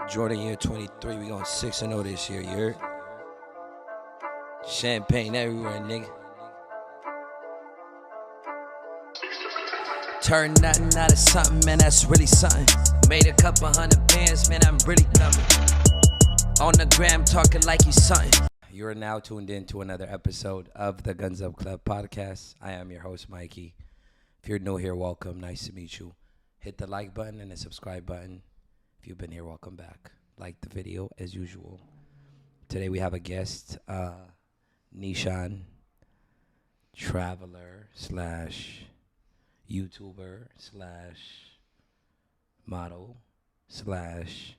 Jordan year 23, we going 6-0 this year, you heard? Champagne everywhere, nigga. Turn nothing out of something, man, that's really something. Made a couple hundred bands, man, I'm really coming. On the gram, talking like you something. You are now tuned in to another episode of the Guns Up Club podcast. I am your host, Mikey. If you're new here, welcome. Nice to meet you. Hit the like button and the subscribe button. If you've been here, welcome back. Like the video as usual. Today we have a guest, Nishan, traveler slash YouTuber slash model slash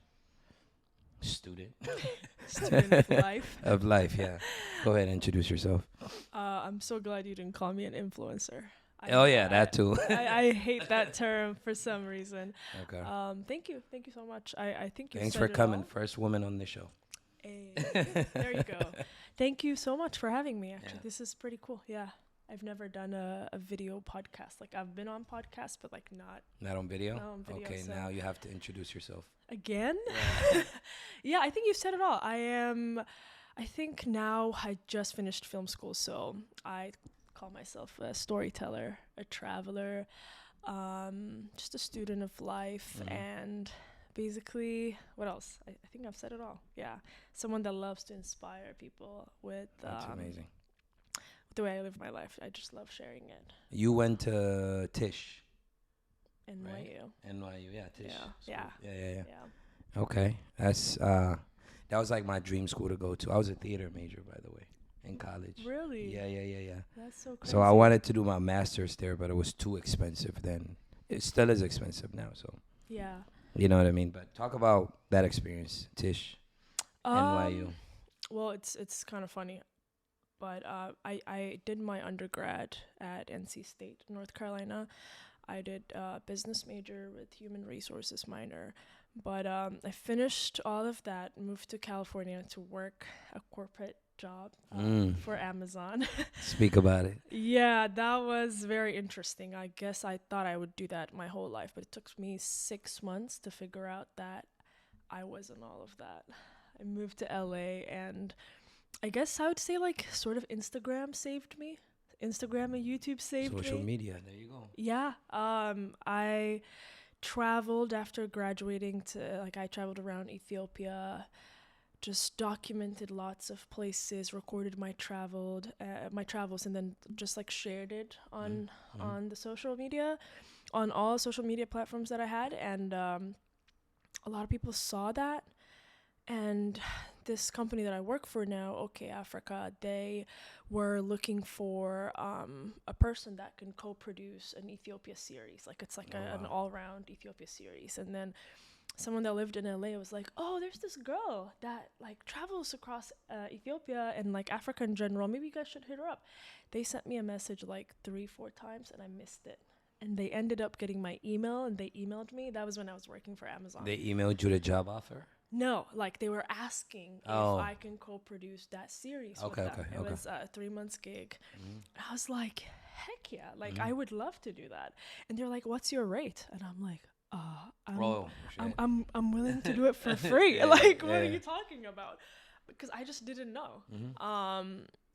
student. Student of life. Of life, yeah. Go ahead and introduce yourself. I'm so glad you didn't call me an influencer. That too. I hate that term for some reason. Okay. Thank you so much. I think you. Thanks said for it coming. all. First woman on the show. Hey, there you go. Thank you so much for having me. Actually, Yeah. This is pretty cool. Yeah, I've never done a video podcast. Like I've been on podcasts, but like Not on video? not on video. Okay, so. now you have to introduce yourself. Again? Yeah. Yeah, I think you've said it all. I think now I just finished film school, so I call myself a storyteller, a traveler, just a student of life, and basically, what else? I think I've said it all. Yeah, someone that loves to inspire people with That's amazing. the way I live my life. I just love sharing it. You went to Tisch. NYU. Right? NYU, yeah, Tisch. Yeah, School. yeah. Yeah. Okay, that's that was like my dream school to go to. I was a theater major, by the way, in college. Really? Yeah. That's so crazy. So I wanted to do my master's there, but it was too expensive then. It still is expensive now, so Yeah. you know what I mean. But talk about that experience, Tisch, NYU. Well, it's kind of funny, but I did my undergrad at NC State, North Carolina. I did business major with human resources minor, but I finished all of that, moved to California to work a corporate job for Amazon. Speak about it. Yeah, that was very interesting. I guess I thought I would do that my whole life, but it took me 6 months to figure out that I wasn't all of that. I moved to LA, and I guess I would say like sort of Instagram saved me. Instagram and YouTube saved Social me. media, there you go. Yeah. I traveled after graduating I traveled around Ethiopia, just documented lots of places, recorded my travels, and then just like shared it on the social media, on all social media platforms that I had, and a lot of people saw that. And this company that I work for now, OK Africa, they were looking for a person that can co-produce an Ethiopia series. Like it's like an all-round Ethiopia series. And then someone that lived in LA was like, oh, there's this girl that like travels across Ethiopia and like Africa in general. Maybe you guys should hit her up. They sent me a message like 3-4 times and I missed it. And they ended up getting my email and they emailed me. That was when I was working for Amazon. They emailed you the job offer? No, like they were asking if I can co-produce that series with them. It was a 3 months gig. I was like, heck yeah, like I would love to do that. And they're like, what's your rate? And I'm like, I'm willing to do it for free. What are you talking about? Because I just didn't know.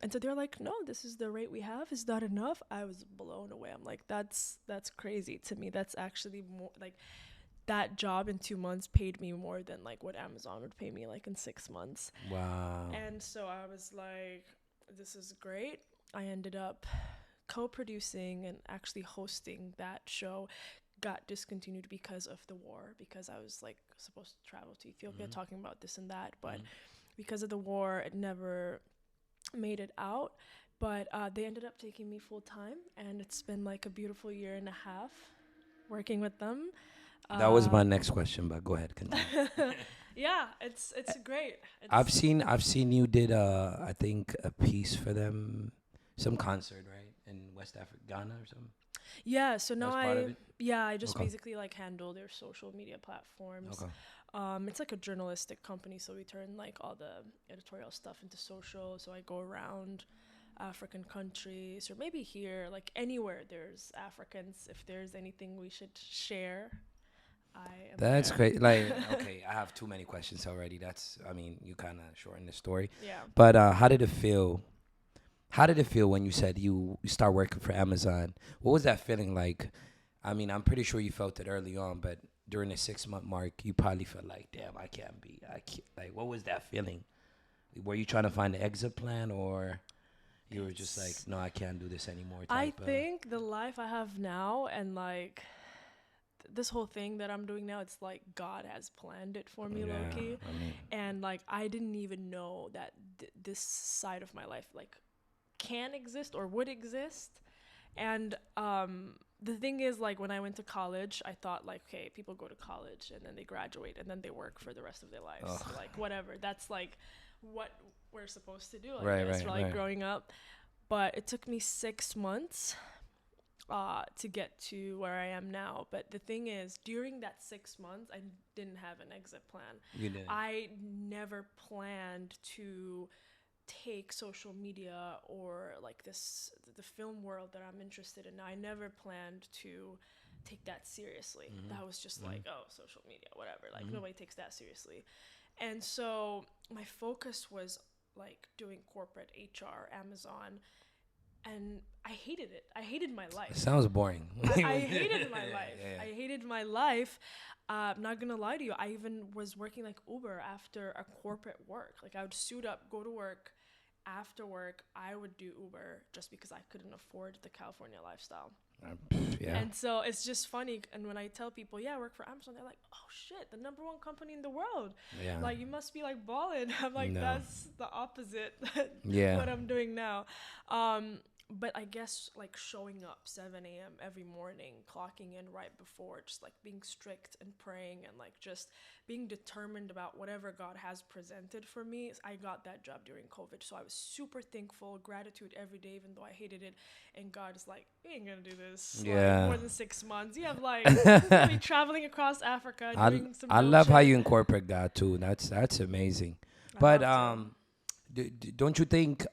And so they're like, no, this is the rate we have. Is that enough? I was blown away. I'm like, that's crazy to me. That's actually more like that job in 2 months paid me more than like what Amazon would pay me like in 6 months. Wow. And so I was like, this is great. I ended up co-producing and actually hosting that show. Got discontinued because of the war, because I was like supposed to travel to Ethiopia talking about this and that, but because of the war it never made it out. But they ended up taking me full time, and it's been like a beautiful year and a half working with them. That was my next question, but go ahead, continue. Yeah, it's great. I've seen you did I think a piece for them, some concert, right, in West Africa, Ghana or something. Yeah, so now I just Okay. basically like handle their social media platforms. Okay. It's like a journalistic company, so we turn like all the editorial stuff into social. So I go around African countries, or maybe here, like anywhere there's Africans, if there's anything we should share, I am That's there. great. Like, okay, I have too many questions already. I mean, you kind of shortened the story. Yeah. But how did it feel? How did it feel when you said you start working for Amazon? What was that feeling like? I mean, I'm pretty sure you felt it early on, but during the 6 month mark, you probably felt like, damn, I can't. Like, what was that feeling? Were you trying to find an exit plan, or you were just like, It's no, I can't do this anymore I type? think the life I have now and like this whole thing that I'm doing now, it's like God has planned it for me, low Yeah, key. I mean, And like I didn't even know that this side of my life like can exist or would exist. And the thing is, like when I went to college, I thought like, okay, people go to college and then they graduate and then they work for the rest of their lives. ugh. So, like whatever. That's like what we're supposed to do, I Right, guess, right, for like right. growing up. But it took me 6 months to get to where I am now. But the thing is, during that 6 months, I didn't have an exit plan. You did. I never planned to take social media or like the film world that I'm interested in. I never planned to take that seriously. That was just like, oh, social media, whatever. Like nobody takes that seriously. And so my focus was like doing corporate HR, Amazon, and I hated it. I hated my It life. sounds boring. I hated my Yeah, life. yeah. I hated my life. I'm not gonna lie to you. I even was working like Uber after a corporate work. Like I would suit up, go to work. After work, I would do Uber just because I couldn't afford the California lifestyle. Yeah. And so it's just funny. And when I tell people, yeah, I work for Amazon, they're like, oh shit, the number one company in the world. Yeah. Like, you must be like balling. I'm like, No. that's the opposite Yeah. what I'm doing now. Um, but I guess like showing up 7 a.m. every morning, clocking in right before, just like being strict and praying and like just being determined about whatever God has presented for me. I got that job during COVID. So I was super thankful, gratitude every day, even though I hated it. And God is like, you ain't gonna do this Yeah. like more than 6 months. You have like, you're gonna be traveling across Africa, doing some I dope love how shit. you incorporate God too. That's amazing. I But love to. don't you think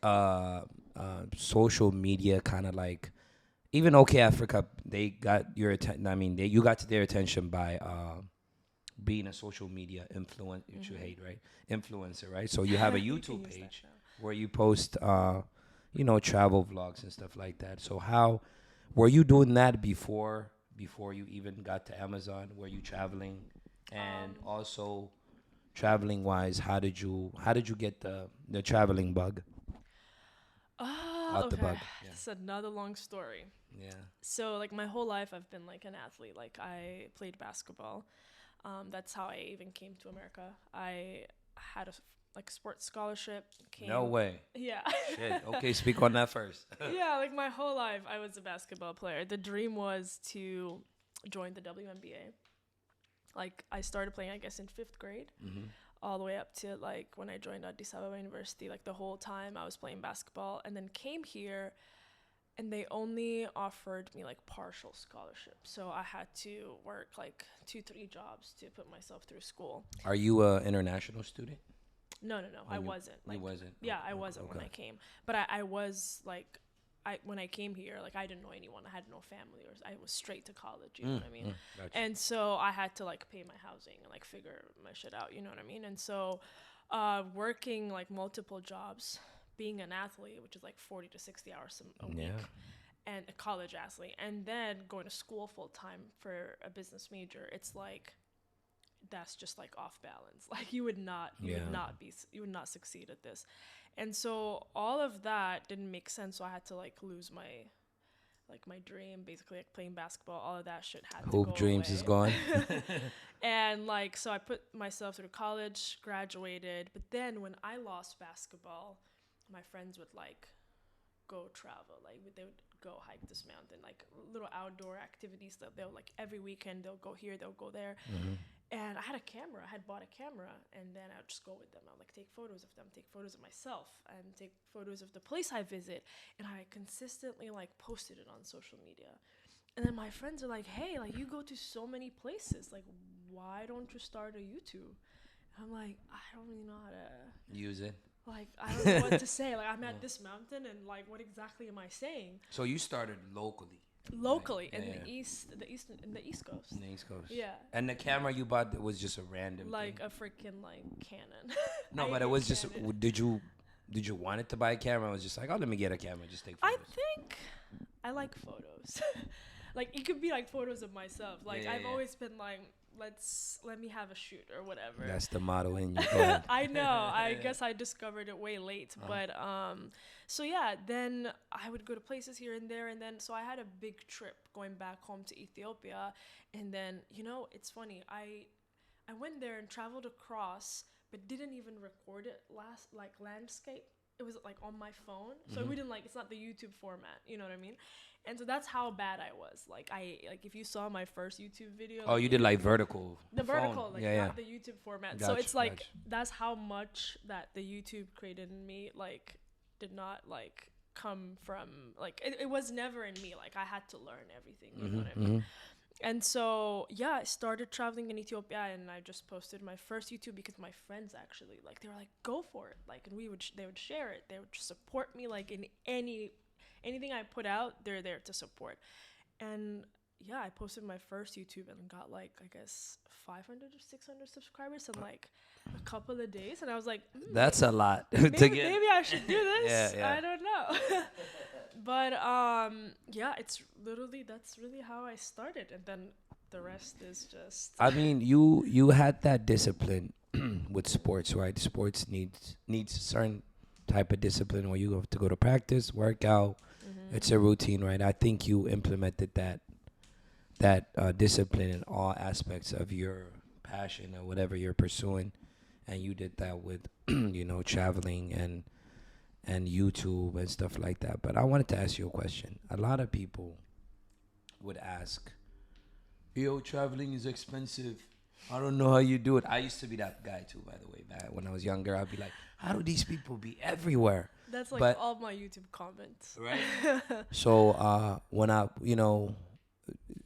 social media kind of like, even OK Africa, they got your attention. I mean, you got to their attention by being a social media influence, which you hate, right? Influencer, right? So you have a You can YouTube use that page now. where you post travel vlogs and stuff like that. So how were you doing that before you even got to Amazon? Were you traveling? And Um, also traveling wise, how did you get the traveling bug out the okay. bug? Yeah. This is another long story. Yeah. So like my whole life I've been like an athlete. Like I played basketball. That's how I even came to America. I had a like sports scholarship. No Came. way. Yeah. Shit. Okay, speak on that first. Yeah, like my whole life I was a basketball player. The dream was to join the WNBA. Like I started playing I guess in 5th grade. All the way up to like when I joined Addis Ababa University, like the whole time I was playing basketball and then came here and they only offered me like partial scholarship. So I had to work like 2, 3 jobs to put myself through school. Are you a international student? No, I wasn't. You Like, wasn't. yeah, I wasn't when Okay. I came. But I was like, when I came here, like I didn't know anyone. I had no family, or I was straight to college. You know what I mean? Gotcha. And so I had to like pay my housing and like figure my shit out. You know what I mean? And so, working like multiple jobs, being an athlete, which is like 40 to 60 hours a week, Yeah. and a college athlete, and then going to school full time for a business major, it's like that's just like off balance. Like you would not you would not succeed at this. And so all of that didn't make sense. So I had to like lose my dream, basically like playing basketball, all of that shit had to Hoop go dreams away. is gone. And like so I put myself through college, graduated, but then when I lost basketball, my friends would like go travel. Like they would go hike this mountain, like little outdoor activities that they'll like every weekend they'll go here, they'll go there. And I had a camera. I had bought a camera, and then I would just go with them. I would like take photos of them, take photos of myself, and take photos of the place I visit. And I consistently like posted it on social media. And then my friends are like, "Hey, like you go to so many places. Like, why don't you start a YouTube?" And I'm like, I don't really know how to. Use it. Like I don't know what to say. Like I'm at this mountain, and like what exactly am I saying? So you started locally locally Like, in yeah. the East Coast. In the East Coast. Yeah. And the camera you bought that was just a random Like thing. a freaking like Canon. No, I but it hate was just. Canon. Did you want it to buy a camera? I was just like, oh, let me get a camera, just take I photos. think I like photos. Like it could be like photos of myself. Like Yeah, I've yeah. always been like, let me have a shoot or whatever. That's the motto in you. Go ahead. I know. I guess I discovered it way late, but so yeah. Then I would go to places here and there, and then so I had a big trip going back home to Ethiopia, and then it's funny. I went there and traveled across, but didn't even record it landscape. It was like on my phone, so we didn't it's not the YouTube format. You know what I mean? And so that's how bad I was. Like if you saw my first YouTube video. Oh, you did like vertical. The phone. vertical, like yeah, not the YouTube format. So Gotcha, it's like gotcha. that's how much that the YouTube created in me did not come from it was never in me. Like I had to learn everything. You know what I mean? And so yeah, I started traveling in Ethiopia, and I just posted my first YouTube because my friends actually they were like, go for it, and they would share it, they would support me in anything I put out, they're there to support. And yeah, I posted my first YouTube and got I guess 500 or 600 subscribers in a couple of days, and I was like, That's a lot maybe, to get. maybe I should do this. Yeah. I don't know. But yeah, that's really how I started, and then the rest is just. I mean, you had that discipline with sports, right? Sports needs a certain type of discipline where you have to go to practice, work out. It's a routine, right? I think you implemented that discipline in all aspects of your passion or whatever you're pursuing, and you did that with traveling and YouTube and stuff like that. But I wanted to ask you a question. A lot of people would ask, yo, traveling is expensive. I don't know how you do it. I used to be that guy too, by the way. Back when I was younger, I'd be like, how do these people be everywhere? That's But- all my YouTube comments. Right. So when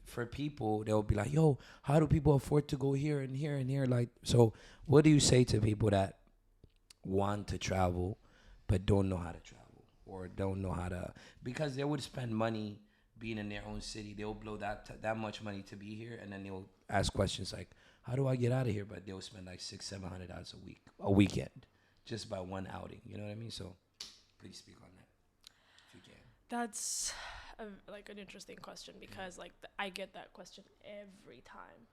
for people, they'll be like, yo, how do people afford to go here and here and here? So what do you say to people that want to travel but don't know how to travel, or don't know how to, because they would spend money being in their own city, they'll blow that much money to be here, and then they'll ask questions like, how do I get out of here? But they'll spend like $600-700 a weekend just by one outing. You know what I mean? So please speak on that if you can. That's an interesting question, because I get that question every time.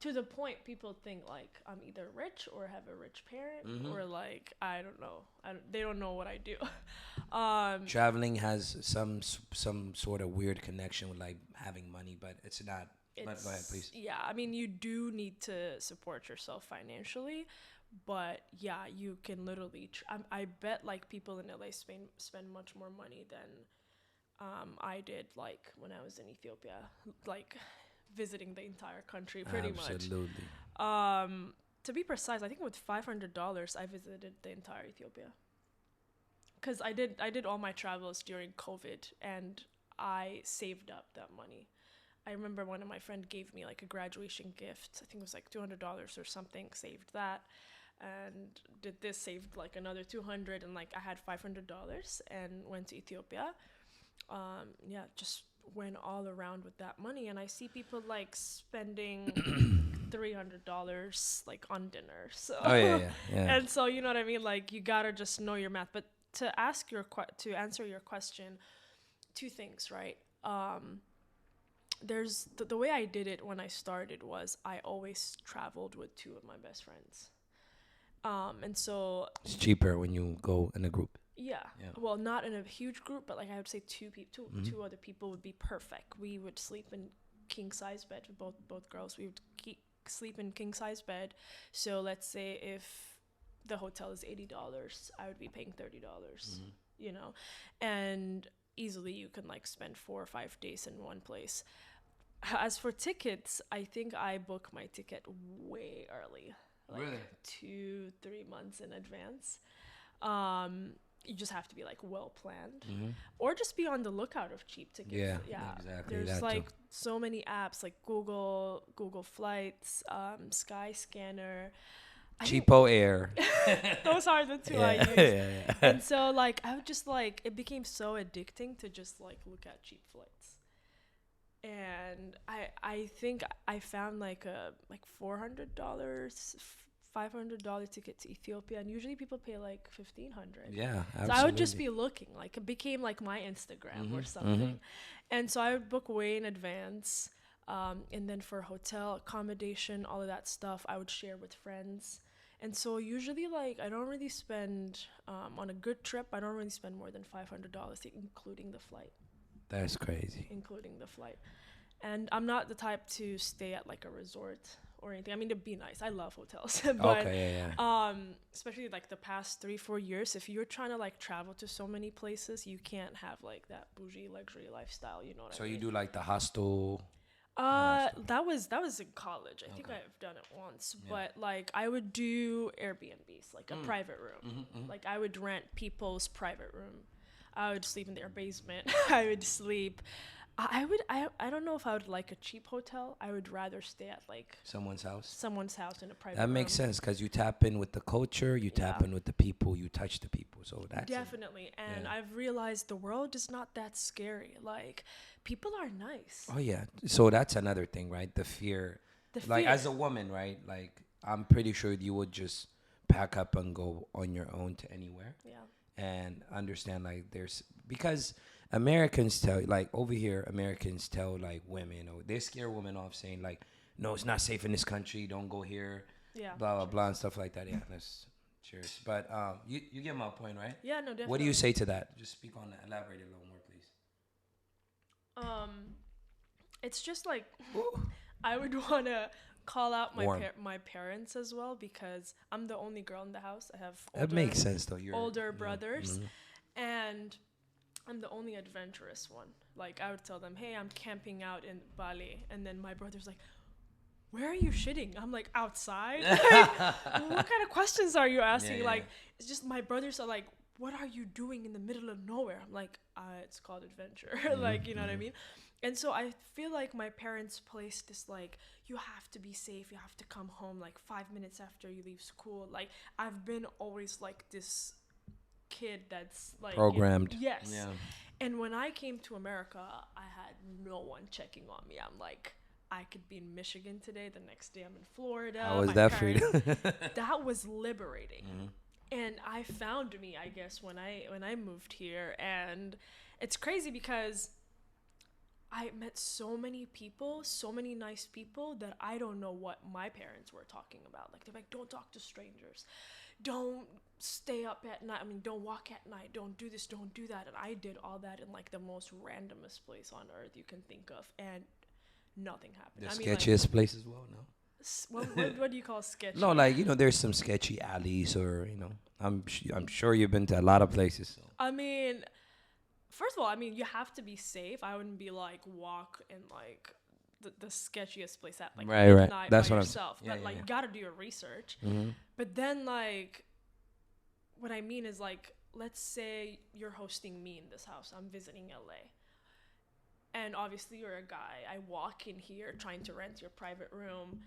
To the point people think I'm either rich or have a rich parent, or I don't know. They don't know what I do. Traveling has some sort of weird connection with having money, but it's not. But go ahead, please. Yeah, I mean, you do need to support yourself financially, but yeah, you can literally. I bet people in LA spend much more money than I did when I was in Ethiopia, visiting the entire country pretty much. Absolutely. To be precise, I think with $500 I visited the entire Ethiopia. Cuz I did all my travels during COVID, and I saved up that money. I remember one of my friend gave me a graduation gift. I think it was $200 or something, saved that. And did this, saved another 200, and I had $500 and went to Ethiopia. Yeah, just went all around with that money, and I see people spending $300 on dinner. So Oh yeah. and so you know what I mean, you gotta just know your math. But to answer your question, two things, right? There's the way I did it when I started was I always traveled with two of my best friends. And so It's cheaper when you go in a group. yeah. Well, not in a huge group, but I would say two two other people would be perfect. We would sleep in king size bed with both girls. We would sleep in king size bed. So let's say if the hotel is $80, I would be paying $30. And easily you can spend 4 or 5 days in one place. As for tickets, I think I book my ticket way early, Really? 2-3 months in advance. You just have to be well planned, or just be on the lookout of cheap tickets. Yeah, exactly. There's that too. so many apps like Google Flights, Skyscanner. Cheapo Air. Those are the two I use. yeah. And so I would just it became so addicting to just look at cheap flights. and I think I found like a like $400, $500 ticket to Ethiopia, and usually people pay like 1,500. Yeah, So I would just absolutely. be looking, like it became like my Instagram or Mhm. Mhm. something, and so I would book way in advance, and then for hotel accommodation, all of that stuff, I would share with friends. And so usually, like I don't really spend on a good trip. I don't really spend more than $500, including the flight, That's crazy. including the flight. And I'm not the type to stay at like a resort or anything. I mean, it'd be nice. I love hotels, but Okay, yeah, yeah. especially like the past 3-4 years, if you're trying to like travel to so many places, you can't have like that bougie luxury lifestyle. You know what So I you mean? do like the hostel kind of stuff. That was in college. I think Okay. I've done it once, Yeah. but like I would do Airbnbs, like a private room. Like I would rent people's private room. I would sleep in their basement. I would sleep. I don't know if I would like a cheap hotel. I would rather stay at like Someone's house. someone's house in a private That makes room. sense because you tap in with the culture, you tap Yeah. in with the people, you touch the people. So that's it. Definitely. And Yeah. I've realized the world is not that scary. Like people are nice. Oh yeah. So that's another thing, right? The fear. The Like fear. as a woman, right? Like I'm pretty sure you would just pack up and go on your own to anywhere Yeah. and understand like there's because Americans tell like over here Americans tell like women or they scare women off saying like no it's not safe in this country, don't go here, Yeah. blah blah blah and stuff like that. Yeah, that's cheers. But you get my point, right? Yeah, no, definitely. What do you say to that? Just speak on that. Elaborate a little more, please. It's just like Ooh. I would want to call out Warm. my parents as well because I'm the only girl in the house. I have That makes sense though. You're older yeah, brothers, mhm. and I'm the only adventurous one. Like I would tell them, "Hey, I'm camping out in Bali," and then my brother's like, "Where are you shitting?" I'm like, "Outside." Like, what kind of questions are you asking? Yeah, Like, yeah. it's just my brothers are like, "What are you doing in the middle of nowhere?" I'm like, "It's called adventure." Like, you know what I mean? And so I feel like my parents placed this like, you have to be safe, you have to come home like 5 minutes after you leave school. Like I've been always like this kid that's like Programmed. yes. Yeah. And when I came to America, I had no one checking on me. I'm like, I could be in Michigan today, the next day I'm in Florida. How was My that for you? parents- that was liberating. And I found me, I guess, when I moved here, and it's crazy because I met so many people, so many nice people that I don't know what my parents were talking about. Like they're like, don't talk to strangers, don't stay up at night. I mean, don't walk at night, don't do this, don't do that. And I did all that in like the most randomest place on earth you can think of, and nothing happened. The I mean, like, sketchiest place as well, no? what do you call sketchy? No, like there's some sketchy alleys, or I'm sure you've been to a lot of places. So. I mean, first of all, I mean, you have to be safe. I wouldn't be like walk in like the sketchiest place at like Right. midnight That's by what yourself. I'm. Yeah, But like, yeah. you gotta do your research. Mm-hmm. But then like, what I mean is like, let's say you're hosting me in this house. I'm visiting LA. And obviously you're a guy. I walk in here trying to rent your private room.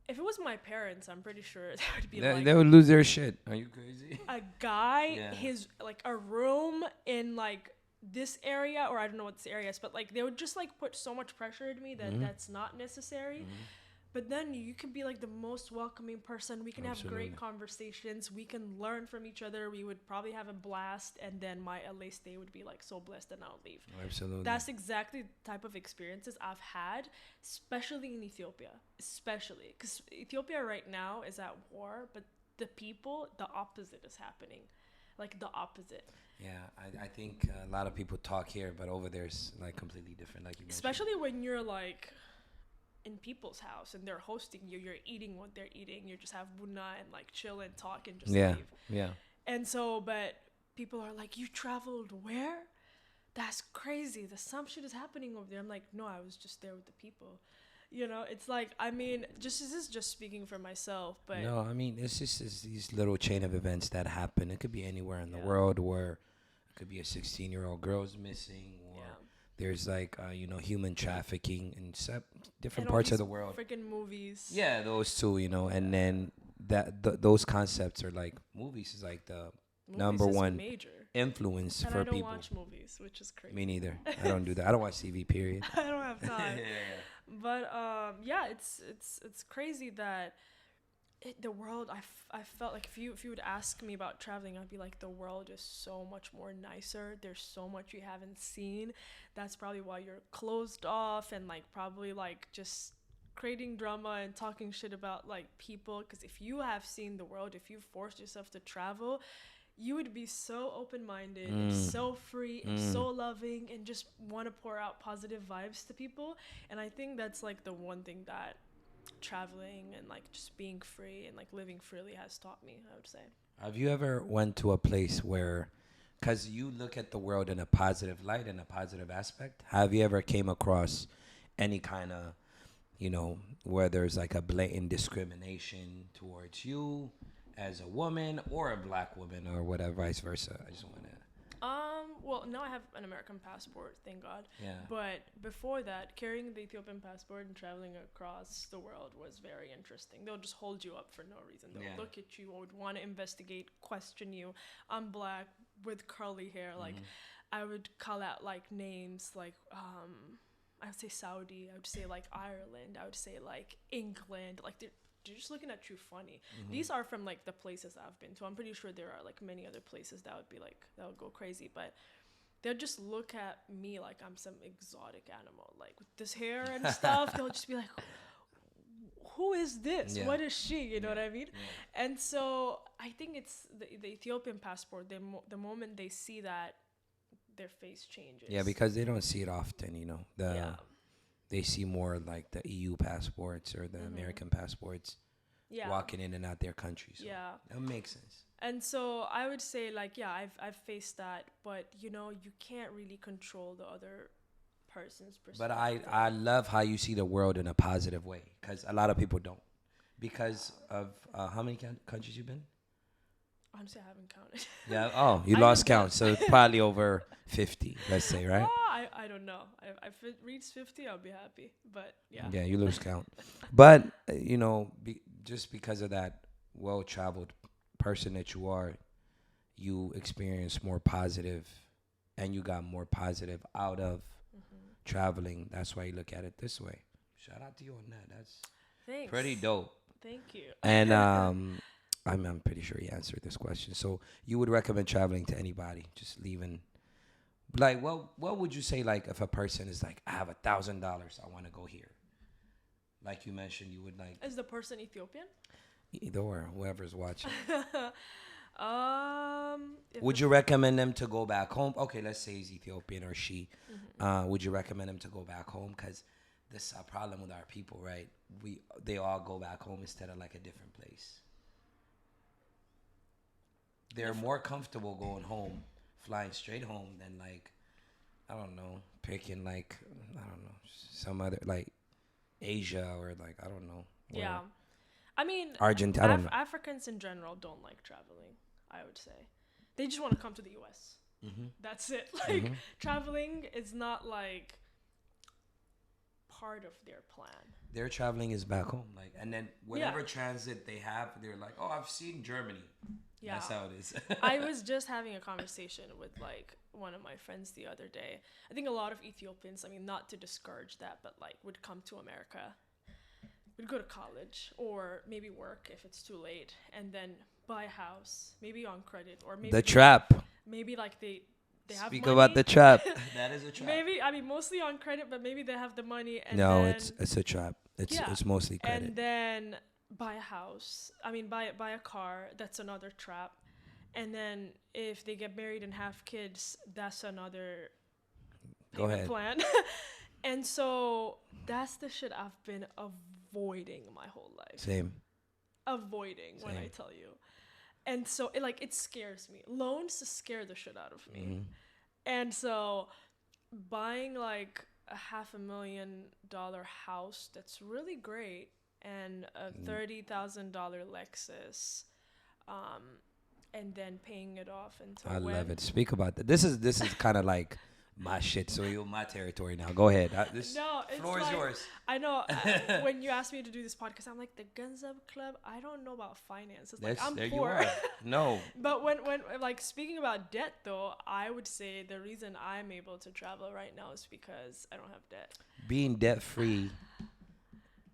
If it was my parents, I'm pretty sure that would be like They would lose their shit. Are you crazy? a guy, Yeah. his like a room in like this area, or I don't know what this area is, but like they would just like put so much pressure into me that that's not necessary. But then you can be like the most welcoming person. We can have Absolutely. great conversations. We can learn from each other. We would probably have a blast, and then my LA stay would be like so blessed, and I'll leave. Absolutely. That's exactly the type of experiences I've had, especially in Ethiopia. Especially because Ethiopia right now is at war, but the people, the opposite is happening. Like the opposite. Yeah, I think a lot of people talk here, but over there's like completely different. Like you mentioned. Especially when you're like in people's house and they're hosting you, you're eating what they're eating, you just have bunna and like chill and talk and just leave. Yeah. And so, but people are like, you traveled where? That's crazy. Some shit is happening over there. I'm like, no, I was just there with the people. You know, it's like, I mean, this is just speaking for myself, but No, I mean it's just these little chain of events that happen. It could be anywhere in the Yeah. world where it could be a 16-year-old girl's missing, or yeah. there's like human trafficking in different And all parts of these the world. freaking movies. Yeah, those two, and then those concepts are like movies is like the Movies number is one. major. influence And for I don't people. watch movies, which is crazy. Me neither. I don't do that. I don't watch TV. Period. I don't have time. Yeah. But yeah, it's crazy that the world. I felt like if you would ask me about traveling, I'd be like, the world is so much more nicer. There's so much you haven't seen. That's probably why you're closed off and like probably like just creating drama and talking shit about like people. Because if you have seen the world, if you forced yourself to travel, you would be so open-minded and so free and so loving and just want to pour out positive vibes to people. And I think that's like the one thing that traveling and like just being free and like living freely has taught me, I would say. Have you ever went to a place where, because you look at the world in a positive light and a positive aspect, have you ever came across any kind of, where there's like a blatant discrimination towards you as a woman or a black woman or whatever, vice versa? I just want to. Well, now I have an American passport, thank God. Yeah. But before that, carrying the Ethiopian passport and traveling across the world was very interesting. They'll just hold you up for no reason. They'll look at you, would want to investigate, question you. I'm black with curly hair. Like, I would call out like names like I would say Saudi. I would say like Ireland. I would say like England. Like they're just looking at you funny. These are from like the places I've been to. I'm pretty sure there are like many other places that would be like, that would go crazy, but they'll just look at me like I'm some exotic animal, like with this hair and stuff. They'll just be like, who is this? What is she? You know what I mean? And so I think it's the Ethiopian passport. The moment they see that, their face changes. Yeah, because they don't see it often, They see more like the EU passports or the American passports walking in and out their countries. So that makes sense. And so I would say like, I've faced that, but you can't really control the other person's perspective. But I love how you see the world in a positive way, because a lot of people don't. Because of how many countries you've been? Honestly, I haven't counted. Yeah. Oh, you lost count. So probably over 50, let's say, right? I don't know. If it reaches 50, I'll be happy. But yeah. Yeah, you lose count. But, just because of that well-traveled person that you are, you experience more positive and you got more positive out of traveling. That's why you look at it this way. Shout out to you on that. That's Thanks. pretty dope. Thank you. And I'm pretty sure you answered this question. So you would recommend traveling to anybody, just leaving. Like, what would you say, like, if a person is like, I have $1,000, I want to go here. Like you mentioned, you would like. Is the person Ethiopian? Either or, whoever's watching. If Would you recommend them to go back home? Okay, let's say he's Ethiopian or she. Would you recommend them to go back home? Because this is a problem with our people, right? They all go back home instead of like a different place. They're more comfortable going home, flying straight home than like, I don't know, picking like, I don't know, some other like Asia or like, I don't know. Yeah. I mean, Argentina. I don't know. Africans in general don't like traveling, I would say. They just want to come to the U.S. That's it. Like, traveling is not like part of their plan. Their traveling is back home. Like, and then whatever transit they have, they're like, oh, I've seen Germany. Yeah. That's how it is. I was just having a conversation with like one of my friends the other day. I think a lot of Ethiopians, I mean, not to discourage that, but like would come to America, would go to college or maybe work if it's too late, and then buy a house, maybe on credit, or maybe the trap. Maybe like they have Speak money. about the trap. That is a trap. Maybe, I mean, mostly on credit, but maybe they have the money. And no, then, it's a trap. It's mostly credit. And then buy a house. I mean, buy a car. That's another trap. And then if they get married and have kids, that's another plan. And so that's the shit I've been avoiding my whole life. Same. When I tell you. And so it scares me. Loans scare the shit out of me. And so buying like a $500,000 house that's really great and a $30,000 Lexus, and then paying it off until I love it. Speak about that. This is kind of like my shit. So you're my territory now. Go ahead. This No, it's floor is like, yours. I know when you asked me to do this podcast, I'm like the Gunzab Club. I don't know about finances. Like I'm There you poor. are. No, But when like speaking about debt though, I would say the reason I'm able to travel right now is because I don't have debt. being debt free,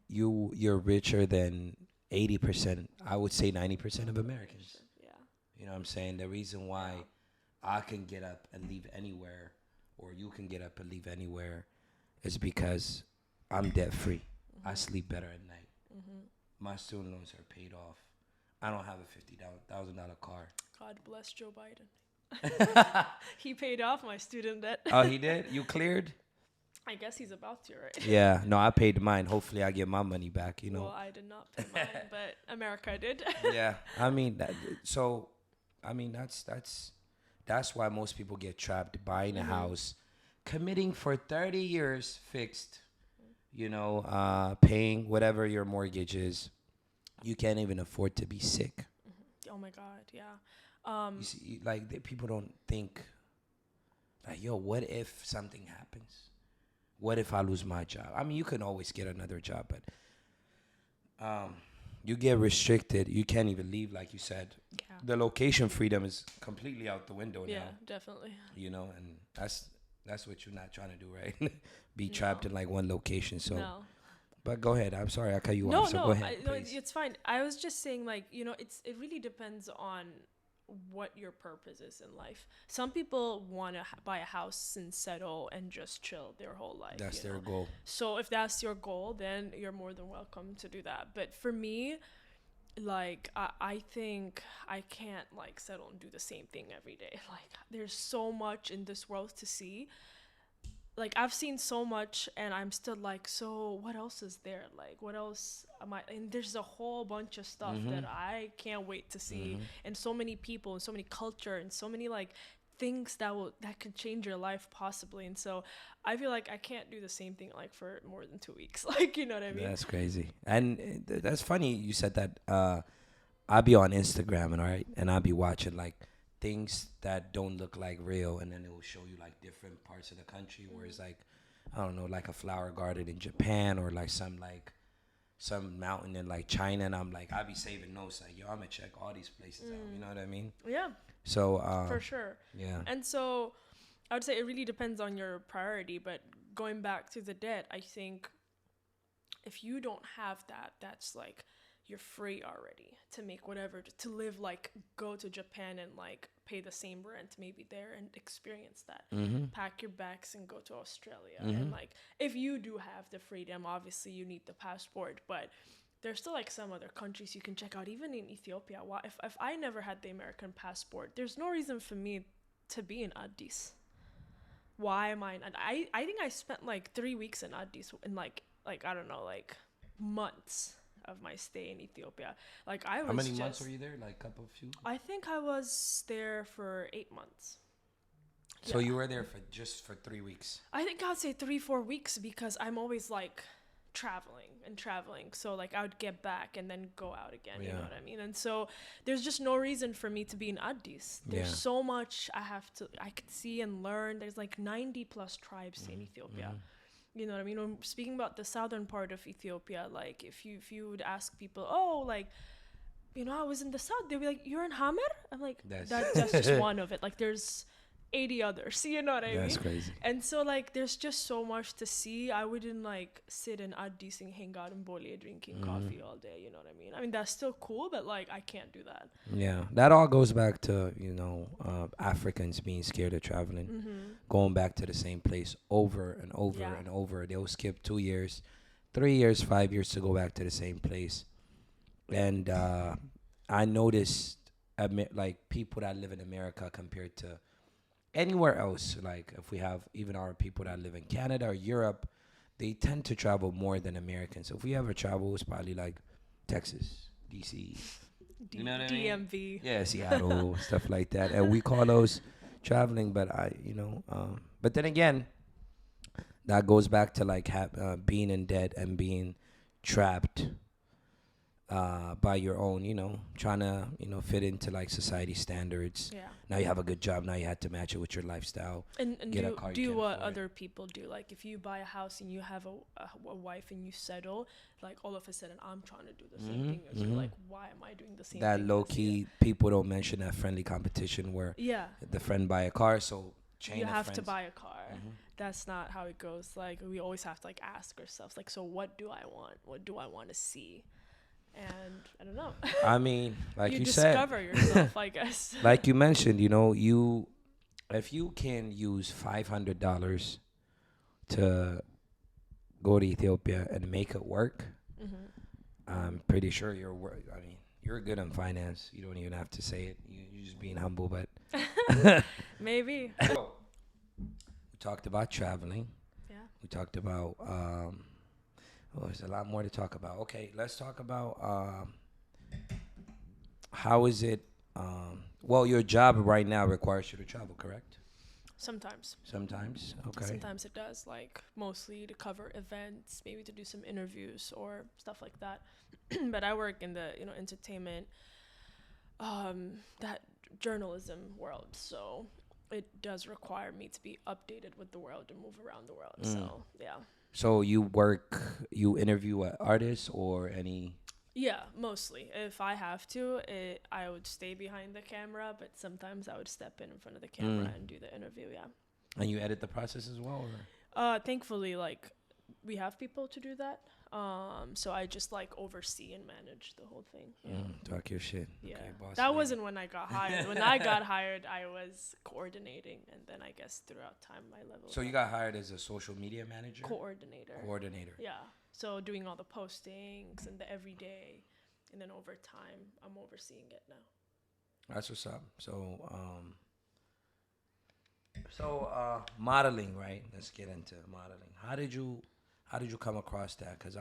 you're richer than 80%. I would say 90% of Americans. Yeah. You know what I'm saying? The reason why I can get up and leave anywhere, or you can get up and leave anywhere, is because I'm debt free. I sleep better at night. My student loans are paid off. I don't have a $50,000 car. God bless Joe Biden. He paid off my student debt. Oh, he did? You cleared? I guess he's about to, right? Yeah. No, I paid mine. Hopefully, I get my money back. You know. Well, I did not pay mine, but America did. Yeah. I mean, that's why most people get trapped buying a house, committing for 30 years fixed. You know, paying whatever your mortgage is. You can't even afford to be sick. Oh my God, yeah. You see, like people don't think, like, yo, what if something happens? What if I lose my job? I mean, you can always get another job, but you get restricted. You can't even leave, like you said. Yeah. The location freedom is completely out the window now. Yeah, definitely. You know, and that's what you're not trying to do, right? Be trapped in like one location. So, No. but go ahead. I'm sorry, I cut you No, off. So no, go ahead, no, please. it's fine. I was just saying, like, you know, it really depends on what your purpose is in life. Some people want to buy a house and settle and just chill their whole life. That's you their know? goal. So if that's your goal, then you're more than welcome to do that. But for me, like, I think I can't like settle and do the same thing every day. Like, there's so much in this world to see. Like, I've seen so much and I'm still like, so what else is there? Like, what else am I? And there's a whole bunch of stuff that I can't wait to see. And so many people and so many culture and so many like things that could change your life possibly. And so I feel like I can't do the same thing like for more than 2 weeks. Like, you know what I mean? That's crazy. And that's funny you said that. I'll be on Instagram and I'll be watching like things that don't look like real, and then it will show you like different parts of the country where it's like, I don't know, like a flower garden in Japan, or like some mountain in like China, and I'm like, I'll be saving notes like, yo, I'm gonna check all these places out. You know what I mean? Yeah. So For sure. yeah. And so I would say it really depends on your priority, but going back to the debt, I think if you don't have that, that's like you're free already to make whatever, to live, like go to Japan and like pay the same rent maybe there and experience that. Pack your bags and go to Australia. And like if you do have the freedom, obviously you need the passport, but there's still like some other countries you can check out, even in Ethiopia. Why, if I never had the American passport, there's no reason for me to be in Addis. Why am I in I think I spent like 3 weeks in Addis in like I don't know, like months of my stay in Ethiopia. Like I was How many months were you there? Like a few? I think I was there for 8 months. So you were there for just 3 weeks. I think I'd say 3-4 weeks because I'm always like traveling. So like I would get back and then go out again. You know what I mean? And so there's just no reason for me to be in Addis. There's so much I could see and learn. There's like 90 plus tribes in Ethiopia. You know what I mean? When speaking about the southern part of Ethiopia, like if you would ask people, oh, like, you know, I was in the south, they'd be like, you're in Hamer? I'm like, that's just one of it. Like there's 80 others. You know what I mean? That's crazy. And so like there's just so much to see. I wouldn't like sit in Addis and hang out in Bole drinking coffee all day. You know what I mean? I mean, that's still cool, but like I can't do that. Yeah, that all goes back to, you know, Africans being scared of traveling, going back to the same place over and over and over. They'll skip 2 years, 3 years, 5 years to go back to the same place. And I noticed like people that live in America compared to anywhere else, like if we have even our people that live in Canada or Europe, they tend to travel more than Americans. So if we ever travel, it's probably like Texas, DC, you know what I mean? DMV. Yeah, Seattle, stuff like that. And we call those traveling, but but then again, that goes back to like being in debt and being trapped. by your own, trying to, fit into like society standards. Yeah. Now you have a good job. Now you had to match it with your lifestyle. And Get a car you do can what afford. other people do. Like if you buy a house and you have a wife and you settle, like all of a sudden I'm trying to do the same thing as you. Like why am I doing the same That thing? low as you? key, people don't mention that friendly competition where Yeah. the friend buy a car, so chain You of have to friends. buy a car. That's not how it goes. Like we always have to like ask ourselves, like, so what do I want? What do I want to see? And I don't know. I mean, like you said, discover yourself, I guess. like you mentioned, if you can use $500 to go to Ethiopia and make it work, I'm pretty sure I mean, you're good on finance. You don't even have to say it. You're just being humble, but Maybe. we talked about traveling. Yeah. We talked about there's a lot more to talk about. Okay, let's talk about how is it well, your job right now requires you to travel, correct? Sometimes. Sometimes. Okay. Sometimes it does, like mostly to cover events, maybe to do some interviews or stuff like that. But I work in the entertainment, that journalism world, so it does require me to be updated with the world and move around the world. So yeah. So you interview artists or any? Yeah, mostly. If I have to, I would stay behind the camera, but sometimes I would step in front of the camera and do the interview. Yeah. And you edit the process as well, or? Thankfully, like we have people to do that. So I just like oversee and manage the whole thing. Yeah. Talk your shit. Yeah. Okay, boss That lady. wasn't when I got hired. When I got hired, I was coordinating, and then I guess throughout time my level. So you got hired as a social media manager? Coordinator. Yeah. So doing all the postings and the everyday, and then over time, I'm overseeing it now. That's what's up. So modeling, right? Let's get into modeling. How did you come across that? Cause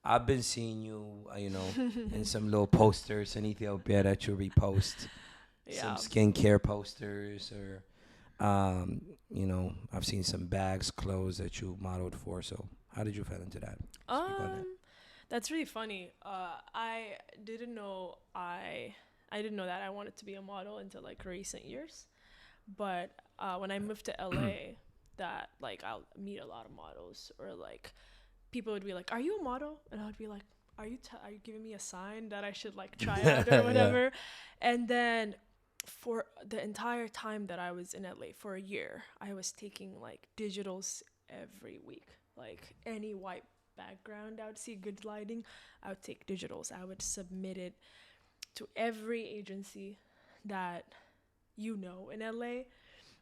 I've been seeing you, in some little posters in Ethiopia that you repost. Yeah. Some skincare posters, or I've seen some bags, clothes that you modeled for. So how did you fall into that? That's really funny. I didn't know that I wanted to be a model until like recent years. But when I moved to LA, that like I'll meet a lot of models, or like people would be like, "Are you a model?" And I would be like, "Are you giving me a sign that I should like try out or whatever?" Yeah. And then for the entire time that I was in LA, for a year, I was taking like digitals every week. Like any white background, I would see good lighting, I would take digitals. I would submit it to every agency that in LA.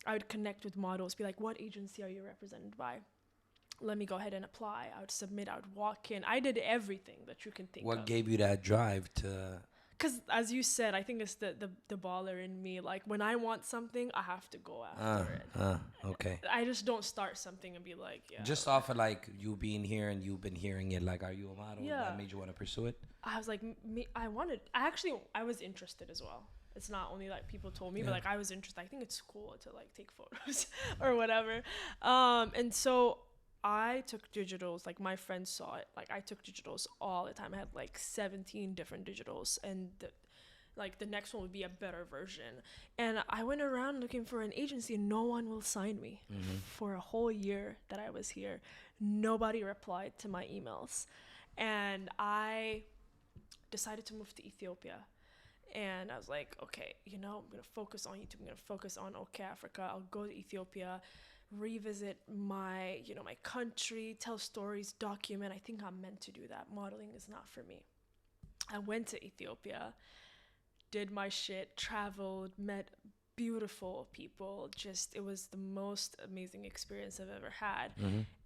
I would connect with models, be like, "What agency are you represented by? Let me go ahead and apply." I would submit, I would walk in. I did everything that you can think of. What gave you that drive to? Because as you said, I think it's the baller in me. Like when I want something, I have to go after it. Okay. I just don't start something and be like, yeah. Just off of like you being here and you've been hearing it, like, are you a model? Yeah. That made you want to pursue it? I was like, I was interested as well. It's not only like people told me, but like I was interested. I think it's cool to like take photos or whatever. And so I took digitals. Like my friends saw it. Like I took digitals all the time. I had like 17 different digitals, and the next one would be a better version. And I went around looking for an agency, and no one will sign me. For a whole year that I was here, nobody replied to my emails, and I decided to move to Ethiopia. And I was like, okay, I'm going to focus on YouTube. I'm going to focus on OK Africa. I'll go to Ethiopia, revisit my country, tell stories, document. I think I'm meant to do that. Modeling is not for me. I went to Ethiopia, did my shit, traveled, met beautiful people. It was the most amazing experience I've ever had.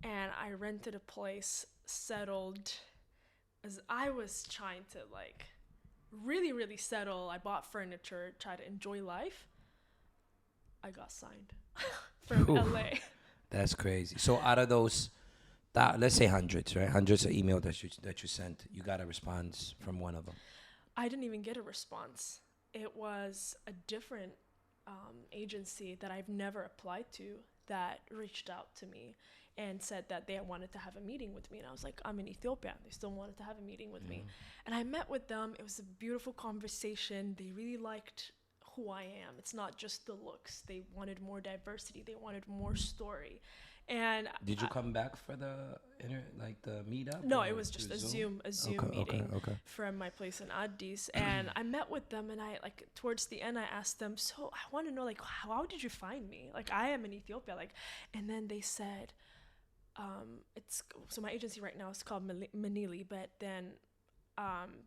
And I rented a place, settled, as I was trying to like really, really settle. I bought furniture, tried to enjoy life. I got signed from LA. That's crazy. So out of those, let's say hundreds, right? Hundreds of emails that you sent, you got a response from one of them. I didn't even get a response. It was a different agency that I've never applied to that reached out to me. and said that they wanted to have a meeting with me. And I was like, I'm in Ethiopia. They still wanted to have a meeting with me. And I met with them. It was a beautiful conversation. They really liked who I am. It's not just the looks. They wanted more diversity. They wanted more story. And did you come back for the the meetup? No, it was just a Zoom meeting okay. from my place in Addis. And I met with them, and I towards the end I asked them, so I want to know how did you find me? I am in Ethiopia, and then they said, so my agency right now is called Manili, but then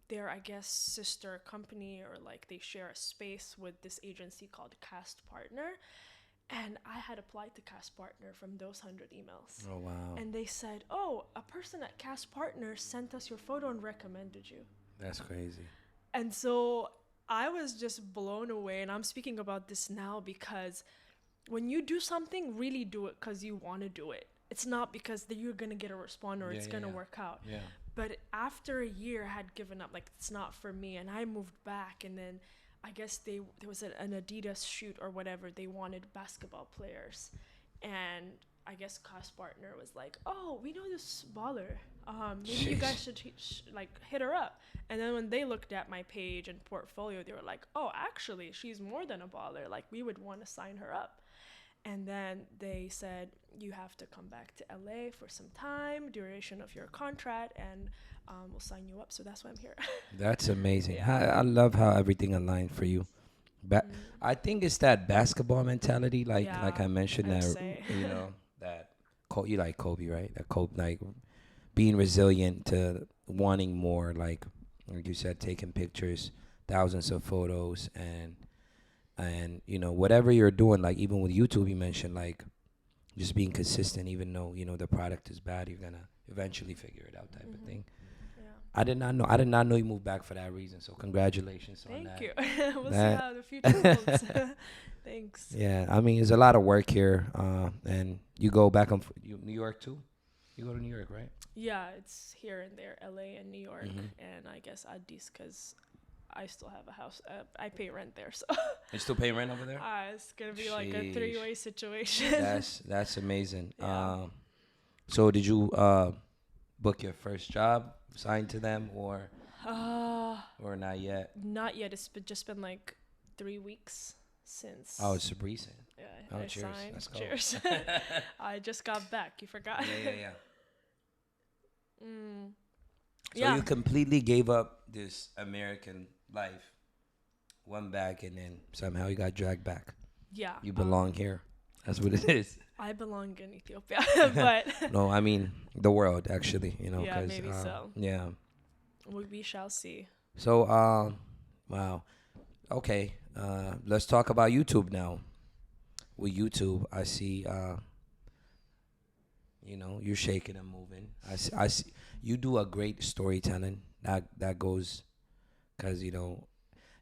their, I guess, sister company, or they share a space with this agency called Cast Partner. And I had applied to Cast Partner from those 100 emails. Oh, wow. And they said, oh, a person at Cast Partner sent us your photo and recommended you. That's crazy. And so I was just blown away. And I'm speaking about this now because when you do something, really do it because you want to do it. It's not because you're going to get a response or it's going to work out. Yeah. But after a year, I had given up. It's not for me. And I moved back, and then I guess there was an Adidas shoot or whatever. They wanted basketball players. And I guess Cast Partner was like, oh, we know this baller. Maybe you guys should hit her up. And then when they looked at my page and portfolio, they were like, oh, actually, she's more than a baller. We would want to sign her up. And then they said, you have to come back to LA for some time, duration of your contract, and we'll sign you up. So that's why I'm here. That's amazing. I love how everything aligned for you. I think it's that basketball mentality, like I mentioned, that you like Kobe, right? That Kobe, being resilient to wanting more, like you said, taking pictures, thousands of photos, and whatever you're doing, even with YouTube, you mentioned just being consistent, even though the product is bad, you're gonna eventually figure it out, type of thing. I did not know you moved back for that reason. So congratulations on that. Thank you. We'll see how the future holds. Thanks. Yeah, I mean, there's a lot of work here, and you go back on New York too. You go to New York, right? Yeah, it's here and there, LA and New York, and I guess Addis, because I still have a house. I pay rent there, so. You still pay rent over there? It's gonna be like a three-way situation. That's amazing. Yeah. So did you book your first job, signed to them, or not yet? Not yet. It's just been 3 weeks since. Oh, it's recent. Yeah. Oh, cheers. Signed. Let's go. Cheers. I just got back. You forgot. Yeah. So you completely gave up this American life, went back, and then somehow you got dragged back. Yeah. You belong here. That's what it is. I belong in Ethiopia, but no, I mean the world, actually. Yeah, maybe so. Yeah. We shall see. So, wow. Okay. Let's talk about YouTube now. With YouTube, I see. You're shaking and moving. I see. You do a great storytelling. That goes, because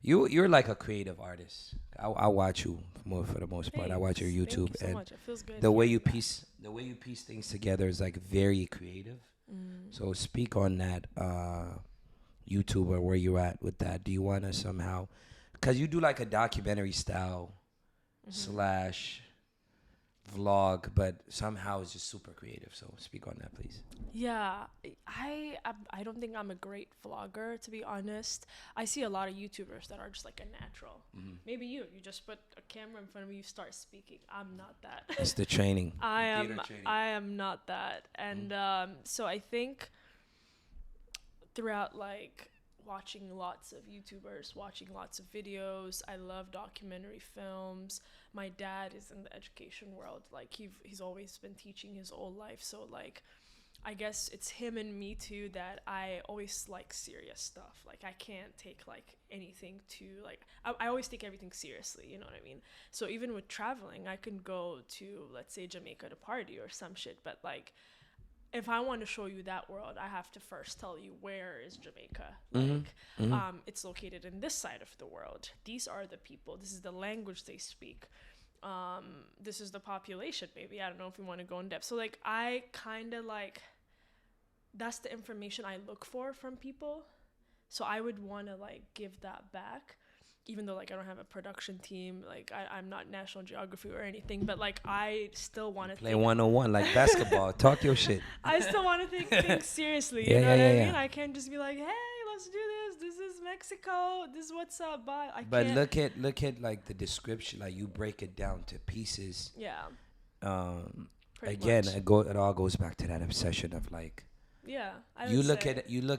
you're like a creative artist. I watch you for the most part. I watch your YouTube. Thank you so much. It feels good. The way you piece things together is very creative. So speak on that, YouTube, or where you're at with that. Do you want to somehow, because you do a documentary style / vlog, but somehow it's just super creative. So speak on that, please. Yeah, I don't think I'm a great vlogger, to be honest. I see a lot of YouTubers that are just a natural. Maybe you just put a camera in front of you, start speaking. I'm not that. It's the training. I am not that. And so I think throughout watching lots of YouTubers, watching lots of videos, I love documentary films. My dad is in the education world. He's always been teaching his whole life. So I guess it's him and me too that I always like serious stuff. I can't take anything too I always take everything seriously, you know what I mean? So even with traveling, I can go to, let's say, Jamaica to party or some shit, but if I want to show you that world, I have to first tell you where is Jamaica. It's located in this side of the world. These are the people. This is the language they speak. This is the population, maybe. I don't know if we want to go in depth. So I kind of that's the information I look for from people. So I would want to give that back. even though like I don't have a production team, like I'm not National Geography or anything, but like I still want to Play 101 like basketball. Talk your shit. I still want to think seriously. Yeah, You know yeah, what I yeah, mean? yeah. I can't just be like, hey, let's do this. This is Mexico. This is what's up. Bye. I But can't. look at like the description. Like you break it down to pieces. Yeah. Pretty Again, much. it all goes back to that obsession of like Yeah. you look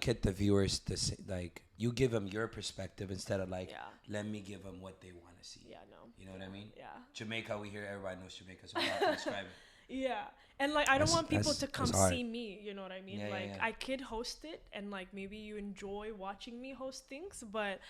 at the viewers like you give them your perspective instead of like Yeah. let me give them what they want to see. Yeah. No. You know what I mean? Yeah. Jamaica, we hear everybody knows Jamaica, so we have to describe it. Yeah. And like I don't want people to come hard. see me, you know what I mean? Yeah, like yeah. I could host it and like maybe you enjoy watching me host things, but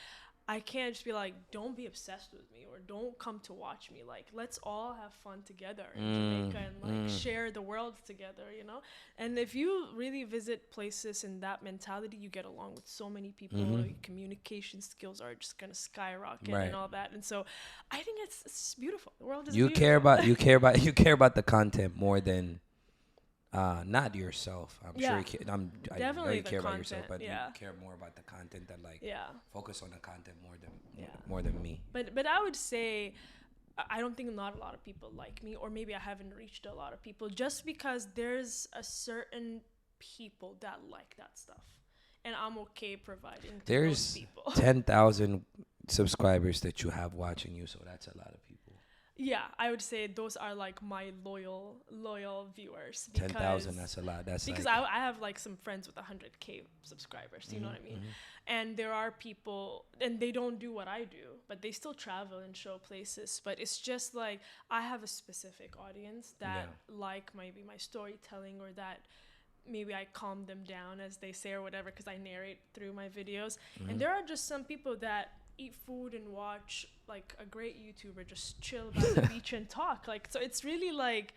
I can't just be like, don't be obsessed with me or don't come to watch me. Like, let's all have fun together in Jamaica and like share the world together, you know? And if you really visit places in that mentality, you get along with so many people. Your communication skills are just gonna skyrocket and all that. And so I think it's beautiful. The world is beautiful. You care about the content more than not yourself. I'm sure I know Definitely you care the about yourself, but content, you care more about the content than like Yeah. focus on the content more than me. But I would say I don't think not a lot of people like me, or maybe I haven't reached a lot of people just because there's a certain people that like that stuff, and I'm okay providing to those people. 10,000 subscribers that you have watching you, so that's a lot of people. Yeah, I would say those are like my loyal viewers. 10,000, that's a lot. That's because like, I have like some friends with 100K subscribers. You know what I mean? And there are people, and they don't do what I do, but they still travel and show places. But it's just like I have a specific audience that like maybe my storytelling, or that maybe I calm them down, as they say, or whatever, because I narrate through my videos. And there are just some people that eat food and watch like a great YouTuber just chill by the beach and talk. Like, so it's really like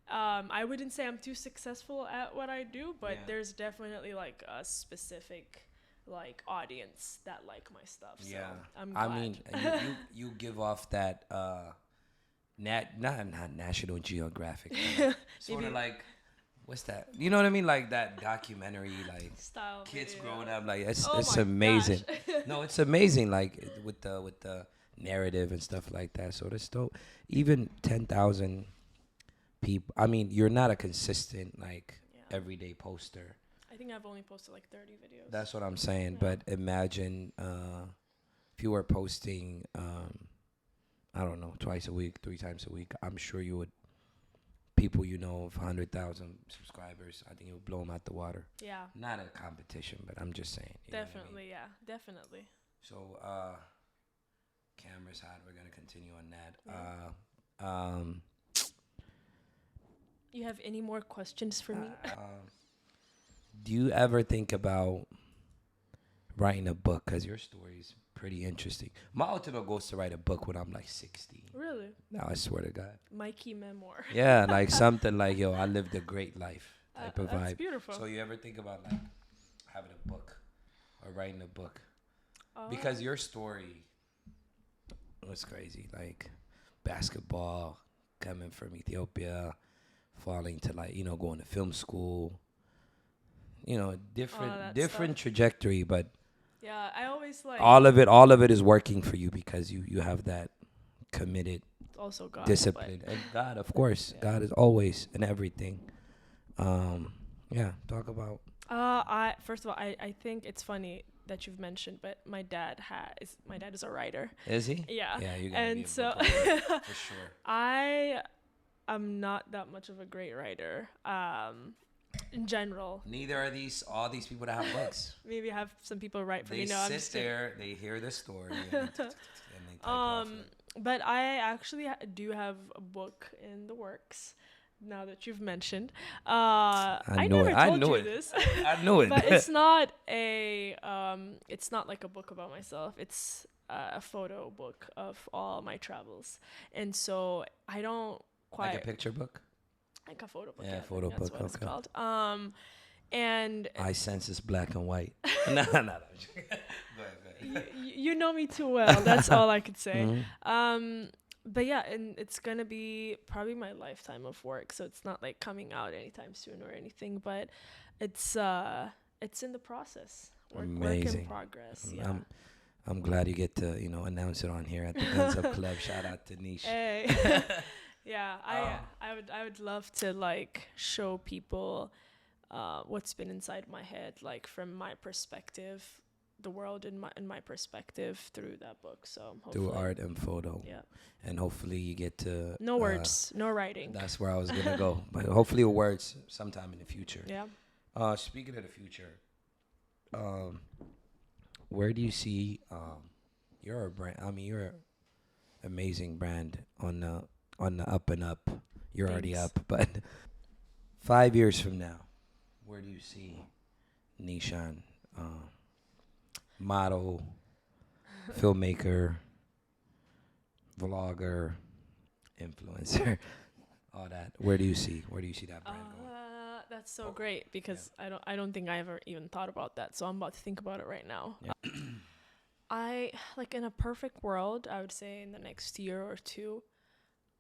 I wouldn't say I'm too successful at what I do, but there's definitely like a specific like audience that like my stuff. So I'm glad. I mean, you give off that not National Geographic, sort of like, what's that? You know what I mean? Like that documentary, like style kids video. growing up. Like it's Oh my amazing. gosh. No, it's amazing. Like with the narrative and stuff like that. So that's dope. Even 10,000 people. I mean, you're not a consistent like everyday poster. I think I've only posted like 30 videos. That's what I'm saying. But imagine if you were posting, I don't know, twice a week, 3 times a week. I'm sure you would. People you know of 100,000 subscribers, I think it would blow them out the water. Yeah. Not a competition, but I'm just saying. Definitely, yeah, definitely. So, camera's hot. We're gonna continue on that. You have any more questions for me? Do you ever think about writing a book? Because your story's pretty interesting. My ultimate goal is to write a book when I'm like 60. Really? No, I swear to God. Mikey memoir. Yeah, like something like, yo, I lived a great life type of vibe. That's beautiful. So you ever think about like having a book or writing a book? Because your story was crazy. Like basketball, coming from Ethiopia, falling to like, you know, going to film school. You know, different trajectory, but yeah, I always like all of it is working for you because you have that committed also God, discipline and God, of course. God is always in everything. Talk about I first of all I think it's funny that you've mentioned, but my dad is a writer. Is he? Yeah. Yeah, you're gonna be a so book writer, for sure. I am not that much of a great writer. In general. Neither are all these people that have books. Maybe I have some people write for me. me. No, They sit there, they hear the story, and they type off it. But I actually do have a book in the works. Now that you've mentioned, I never told you this. I knew it. But it's not like a book about myself. It's a photo book of all my travels, and so I don't quite like a picture book. Like a photo book. Yeah, photo that's book. What it's called. And I sense is black and white. no. Go ahead. You know me too well. That's all I could say. Mm-hmm. But yeah, and it's gonna be probably my lifetime of work, so it's not like coming out anytime soon or anything. But it's in the process. Work in progress. Yeah. I'm glad you get to, announce it on here at the Guns Up Club. Shout out to Niche. Hey. Yeah, I would love to like show people what's been inside my head, like from my perspective, the world in my perspective through that book. So hopefully, Through art and photo. yeah, And hopefully you get to... no words, no writing. That's where I was going to go. But hopefully words sometime in the future. Yeah. Speaking of the future, where do you see... you're a brand... I mean, you're an amazing brand on the up and up. You're already Thanks. up. But 5 years from now, where do you see Nishan? Model, filmmaker, vlogger, influencer, all that. Where do you see that brand going? That's so great because I don't think I ever even thought about that. So I'm about to think about it right now. Yeah. I like in a perfect world, I would say in the next year or two,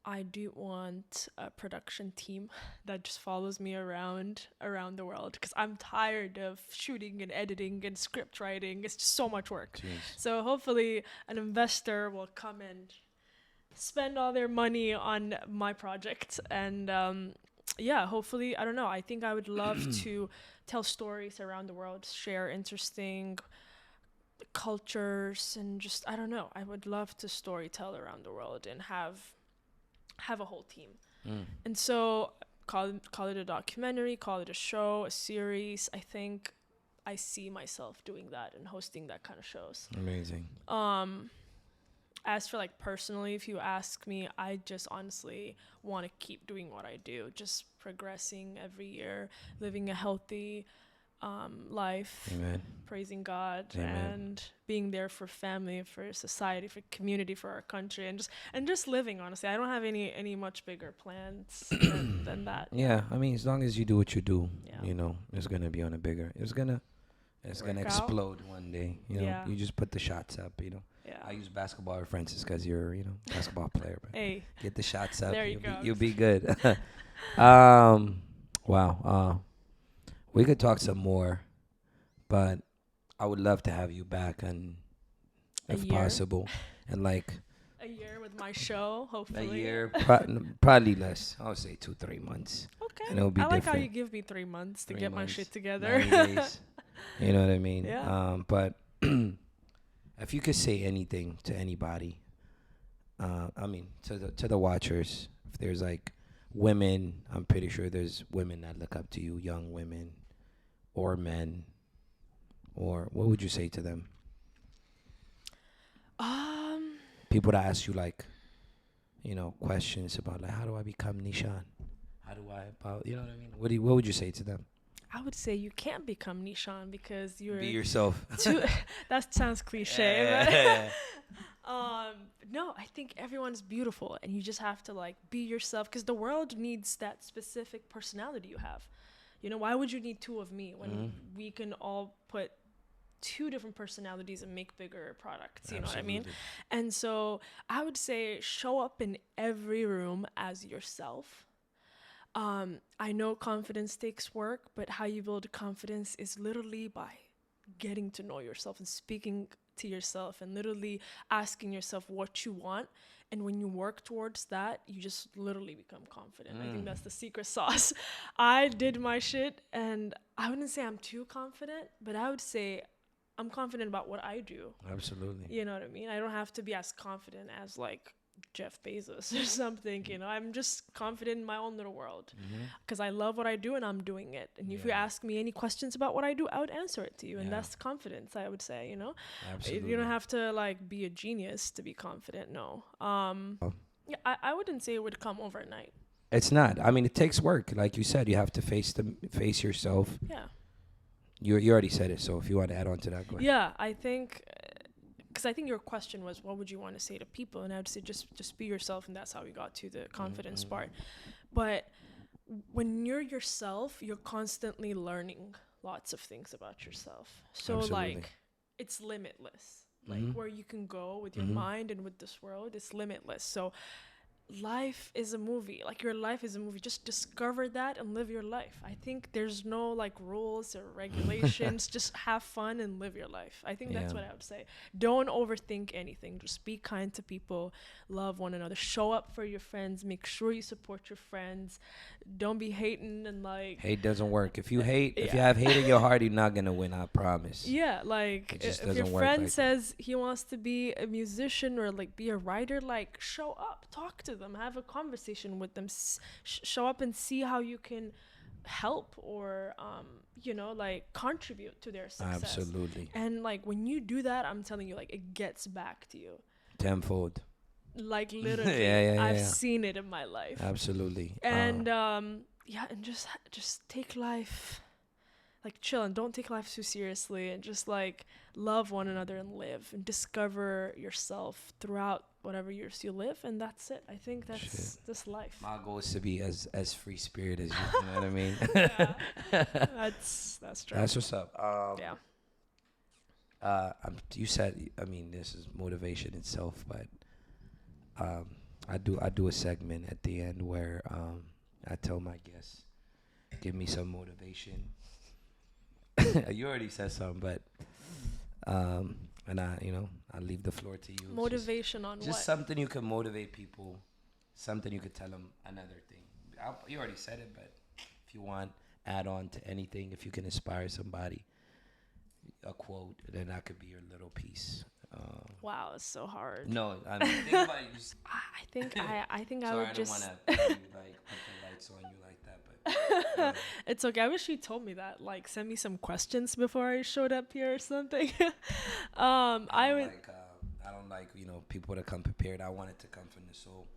I do want a production team that just follows me around the world because I'm tired of shooting and editing and script writing. It's just so much work. Jeez. So hopefully an investor will come and spend all their money on my project. And yeah, hopefully, I don't know. I think I would love to tell stories around the world, share interesting cultures, and just, I don't know. I would love to storytell around the world and have a whole team. And so call it a documentary, call it a show, a series. I think I see myself doing that and hosting that kind of shows. Amazing. As for like personally, if you ask me, I just honestly want to keep doing what I do, just progressing every year, living a healthy life, Amen. praising God, Amen. and being there for family, for society, for community, for our country, and just living. Honestly, I don't have any much bigger plans than that. Yeah, I mean, as long as you do what you do, Yeah. it's gonna be on a bigger. It's gonna explode one day. Yeah. You just put the shots up. Yeah. I use basketball references because you're, basketball player. But Hey, get the shots up. there you go. You'll be good. Wow. We could talk some more, but I would love to have you back, and if year? possible, and like a year with my show, a hopefully. year, probably less. I would say 2-3 months. Okay. And it'll be I like how different. you give me 3 months to 3 get my months, shit together. 90 days. You know what I mean? Yeah. But if you could say anything to anybody, I mean, to the watchers, if there's like women, I'm pretty sure there's women that look up to you, young women or men, or what would you say to them? People that ask you like, questions about like, how do I become Nishan? How do I you know what I mean? What would you say to them? I would say you can't become Nishan because you're Be yourself. that sounds cliche, but no, I think everyone's beautiful and you just have to like be yourself because the world needs that specific personality you have. Why would you need two of me when we can all put two different personalities and make bigger products? You know what I mean? And so I would say show up in every room as yourself. I know confidence takes work, but how you build confidence is literally by getting to know yourself and speaking to yourself and literally asking yourself what you want. And when you work towards that, you just literally become confident. I think that's the secret sauce. I did my shit, and I wouldn't say I'm too confident, but I would say I'm confident about what I do. Absolutely. You know what I mean? I don't have to be as confident as like Jeff Bezos or something, I'm just confident in my own little world because I love what I do and I'm doing it. And if you ask me any questions about what I do, I would answer it to you. And that's confidence, I would say, Absolutely. You don't have to like be a genius to be confident. No. Yeah, I wouldn't say it would come overnight. It's not. I mean, it takes work. Like you said, you have to face yourself. Yeah. You already said it. So if you want to add on to that, go ahead. Yeah, I think... because I think your question was, what would you want to say to people? And I would say just be yourself, and that's how we got to the confidence part. But when you're yourself, you're constantly learning lots of things about yourself. So Absolutely. like, it's limitless. Like where you can go with your mind and with this world, it's limitless. So life is a movie. Like, your life is a movie. Just discover that and live your life. I think there's no like rules or regulations. Just have fun and live your life. I think that's Yeah. what I would say. Don't overthink anything. Just be kind to people, love one another, show up for your friends, make sure you support your friends. Don't be hating and like, Hate doesn't work. If you hate, if you Yeah. have hate in your heart, you're not gonna win. I promise. yeah, like It just if your doesn't work friend like that. says he wants to be a musician or like be a writer, like show up, talk to them, have a conversation with them, show up and see how you can help or like contribute to their success. Absolutely. And like when you do that, I'm telling you, like it gets back to you. Tenfold. Like literally, Yeah, I've yeah. seen it in my life. Absolutely. And and just take life like chill and don't take life too seriously, and just like love one another and live and discover yourself throughout whatever years you live, and that's it. I think that's this life. My goal is to be as free spirit as you. You know what I mean? Yeah. That's true. That's what's up. Yeah. You said, I mean, this is motivation itself, but I do a segment at the end where I tell my guests, give me some motivation. You already said something, but and I leave the floor to you. Motivation on Just what? something you can motivate people, something you could tell them. Another thing, you already said it, but if you want, add on to anything. If you can inspire somebody, a quote, then that could be your little piece. Wow, it's so hard. No, I mean, think about it. I think I Sorry, would I don't just. want to like put the lights on you like that, but It's okay. I wish you told me that. Like, send me some questions before I showed up here or something. I would. I don't like people to come prepared. I want it to come from the soul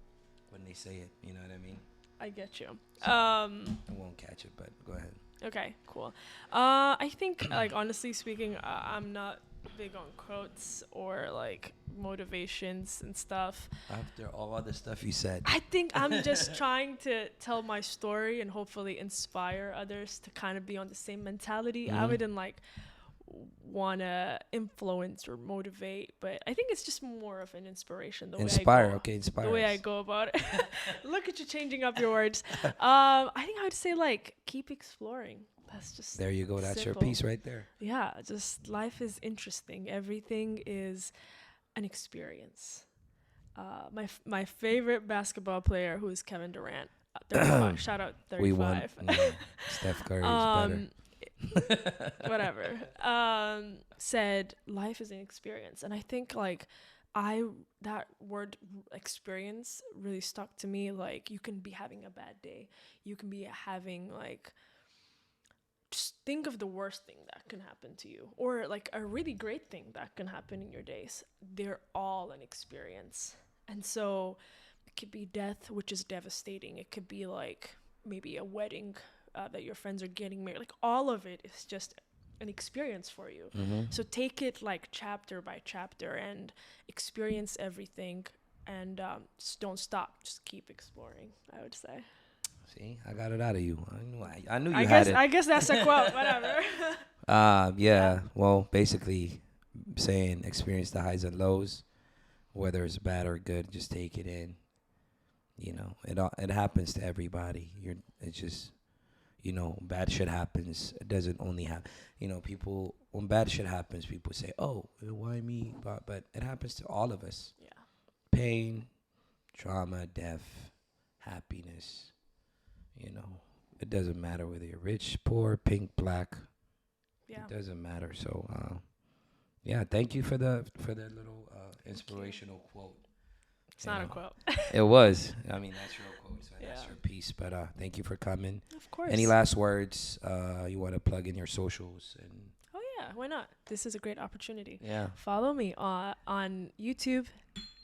when they say it. You know what I mean? I get you. I won't catch it, but go ahead. Okay, cool. I think, like, honestly speaking, I'm not big on quotes or like motivations and stuff. After all the stuff you said, I think I'm just trying to tell my story and hopefully inspire others to kind of be on the same mentality. I wouldn't like want to influence or motivate, but I think it's just more of an inspiration. Inspire The way I go about it. Look at you changing up your words. I think I would say like keep exploring. That's just there you go. That's simple. your piece right there. Yeah, just life is interesting. Everything is an experience. My favorite basketball player, who is Kevin Durant, 35. Shout out 35. We won. Yeah. Steph Curry is better. Whatever. Said life is an experience, and I think like that word experience really stuck to me. Like, you can be having a bad day, you can be having like, just think of the worst thing that can happen to you, or like a really great thing that can happen in your days. They're all an experience. And so it could be death, which is devastating. It could be like maybe a wedding that your friends are getting married. Like, all of it is just an experience for you. So take it like chapter by chapter and experience everything, and just don't stop. Just keep exploring, I would say. See, I got it out of you. I knew you had it. I guess that's a quote. Whatever. Yeah. Well, basically saying experience the highs and lows, whether it's bad or good. Just take it in. It happens to everybody. It's just, bad shit happens. It doesn't only happen. People, when bad shit happens, people say, "Oh, why me?" But it happens to all of us. Yeah. Pain, trauma, death, happiness. It doesn't matter whether you're rich, poor, pink, black. Yeah. It doesn't matter. So, thank you for the little inspirational quote. It's not a quote. It was. I mean, that's your quote, so that's Yeah. your piece. But thank you for coming. Of course. Any last words you want to plug in your socials? And Oh yeah, why not? This is a great opportunity. yeah. Follow me on YouTube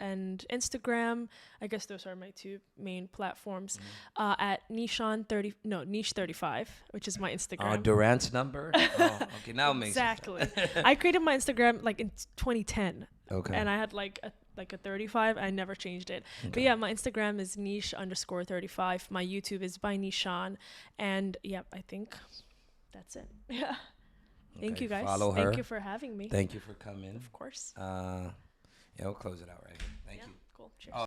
and Instagram. I guess those are my two main platforms. At Niche 35, which is my Instagram. Durant's number? Oh, okay, now it makes sense. Exactly. I created my Instagram like in 2010. Okay. And I had like a 35. I never changed it. Okay. But yeah, my Instagram is niche_35. My YouTube is by Nishan. And yeah, I think that's it. Yeah. Thank you guys. Follow her. Thank you for having me. Thank you for coming. Of course. We'll close it out right here. Thank you.